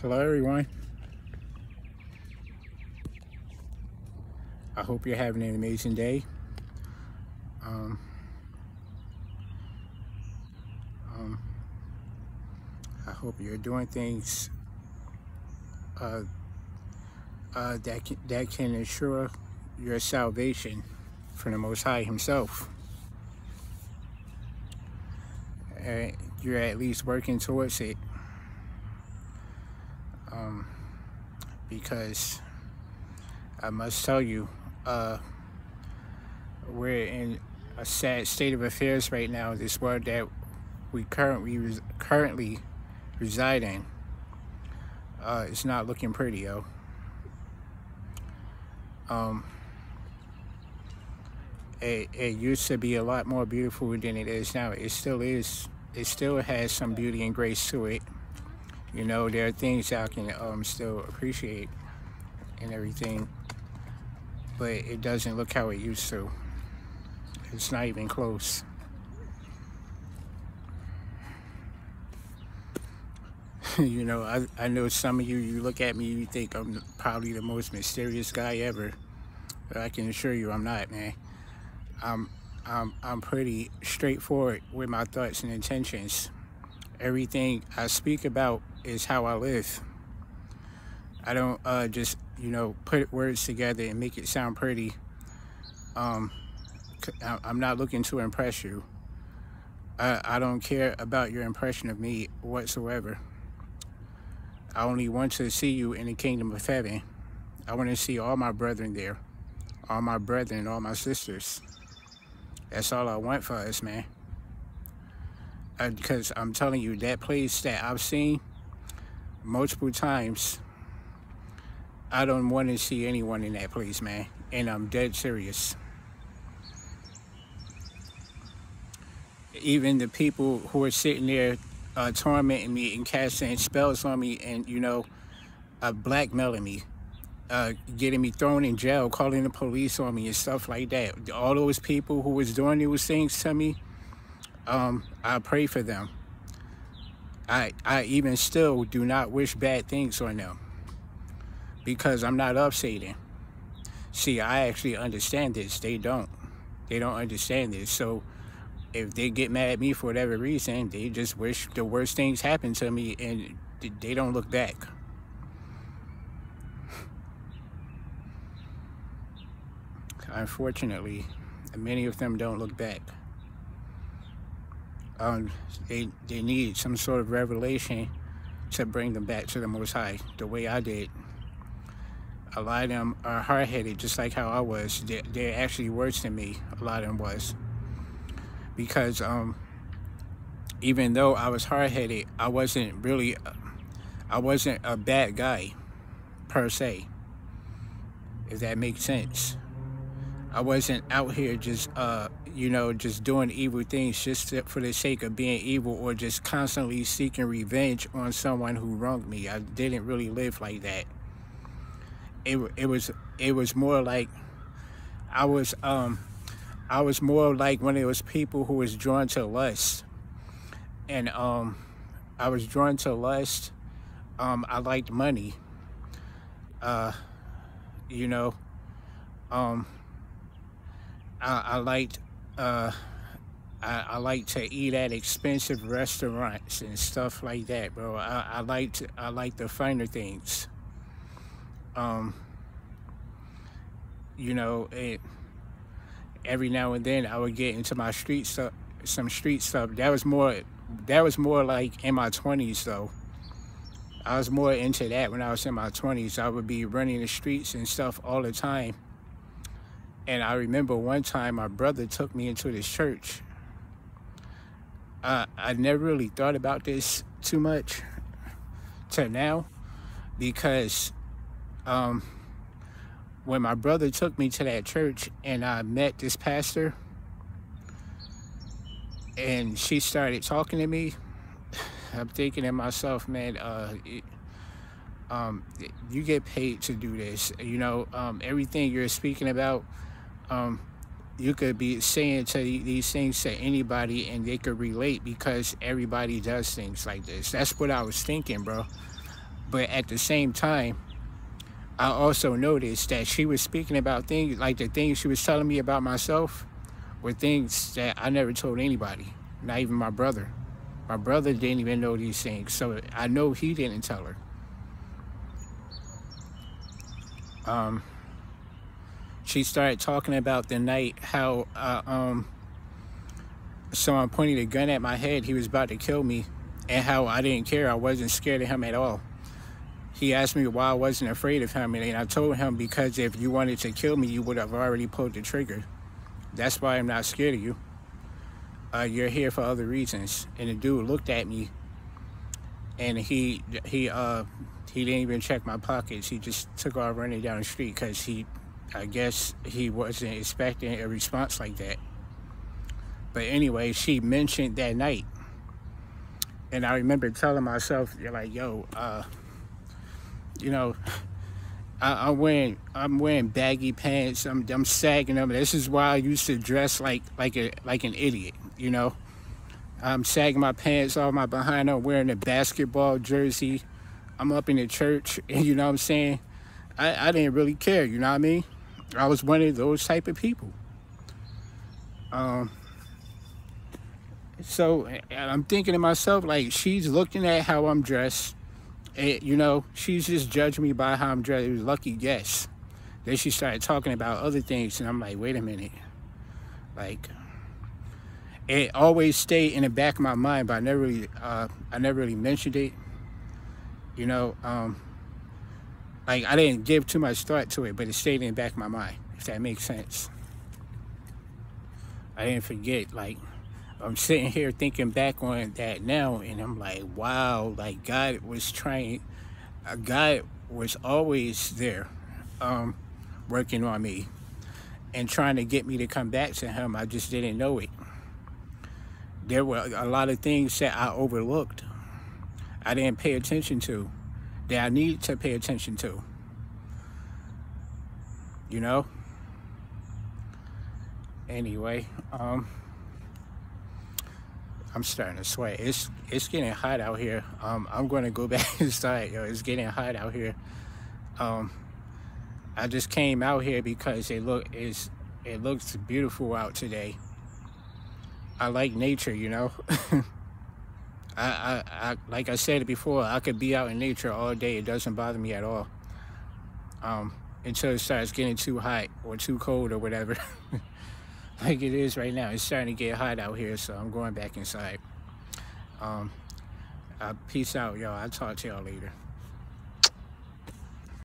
Hello, everyone. I hope you're having an amazing day. Um, um, I hope you're doing things uh, that can ensure your salvation from the Most High Himself. You're at least working towards it, because I must tell you, we're in a sad state of affairs right now. This world that we currently reside in, it's not looking pretty, yo. It used to be a lot more beautiful than it is now. It still is. It still has some beauty and grace to it. You know, there are things I can still appreciate and everything, but it doesn't look how it used to. It's not even close. You know, I know some of you look at me, you think I'm probably the most mysterious guy ever, but I can assure you I'm not, man. I'm pretty straightforward with my thoughts and intentions. Everything I speak about is how I live. I don't just, put words together and make it sound pretty. I'm not looking to impress you. I don't care about your impression of me whatsoever. I only want to see you in the kingdom of heaven. I want to see all my brethren there. All my brethren, all my sisters. That's all I want for us, man. Because I'm telling you, that place that I've seen multiple times, I don't want to see anyone in that place, man. And I'm dead serious. Even the people who are sitting there tormenting me and casting spells on me and, blackmailing me, getting me thrown in jail, calling the police on me and stuff like that. All those people who was doing those things to me, I pray for them. I even still do not wish bad things on them because I'm not of Satan. See, I actually understand this. They don't. They don't understand this. So if they get mad at me for whatever reason, they just wish the worst things happen to me and they don't look back. Unfortunately, many of them don't look back. They need some sort of revelation to bring them back to the Most High, the way I did. A lot of them are hard-headed, just like how I was. They're actually worse than me, a lot of them was. Because even though I was hard-headed, I wasn't a bad guy, per se, if that makes sense. I wasn't out here just, just doing evil things just for the sake of being evil or just constantly seeking revenge on someone who wronged me. I didn't really live like that. It was more like I was more like one of those people who was drawn to lust. And I was drawn to lust. I liked money. I like to eat at expensive restaurants and stuff like that, bro. I like the finer things. Every now and then I would get into my street stuff, some street stuff. That was more like in my 20s though. I was more into that when I was in my 20s. I would be running the streets and stuff all the time. And I remember one time my brother took me into this church. I never really thought about this too much till now, because when my brother took me to that church and I met this pastor and she started talking to me, I'm thinking to myself, man, you get paid to do this. Everything you're speaking about, you could be saying these things to anybody and they could relate because everybody does things like this. That's what I was thinking, bro. But at the same time, I also noticed that she was speaking about things, like the things she was telling me about myself were things that I never told anybody, not even my brother. My brother didn't even know these things, so I know he didn't tell her. She started talking about the night how someone pointed a gun at my head. He was about to kill me, and how I didn't care. I wasn't scared of him at all. He asked me why I wasn't afraid of him, and I told him because if you wanted to kill me, you would have already pulled the trigger. That's why I'm not scared of you. You're here for other reasons. And the dude looked at me, and he didn't even check my pockets. He just took off running down the street because I guess he wasn't expecting a response like that. But anyway, she mentioned that night, and I remember telling myself, like, yo, you know, I'm wearing baggy pants. I'm sagging them. This is why I used to dress like an idiot. You know, I'm sagging my pants off my behind. I'm wearing a basketball jersey. I'm up in the church, and you know what I'm saying. I didn't really care. You know what I mean? I was one of those type of people. So I'm thinking to myself, like, she's looking at how I'm dressed. And, you know, she's just judging me by how I'm dressed. It was a lucky guess. Then she started talking about other things, and I'm like, wait a minute. Like, it always stayed in the back of my mind, but I never really mentioned it. You know, like, I didn't give too much thought to it, but it stayed in the back of my mind, if that makes sense. I didn't forget. Like, I'm sitting here thinking back on that now, and I'm like, wow, like, God was always there, working on me and trying to get me to come back to him. I just didn't know it. There were a lot of things that I overlooked. I didn't pay attention to, that I need to pay attention to. You know? Anyway, I'm starting to sweat. It's getting hot out here. I'm going to go back inside. Yo, it's getting hot out here. I just came out here because it looks beautiful out today. I like nature, you know. I like I said before, I could be out in nature all day. It doesn't bother me at all. Until it starts getting too hot or too cold or whatever. Like it is right now. It's starting to get hot out here, so I'm going back inside. Peace out, y'all. I'll talk to y'all later.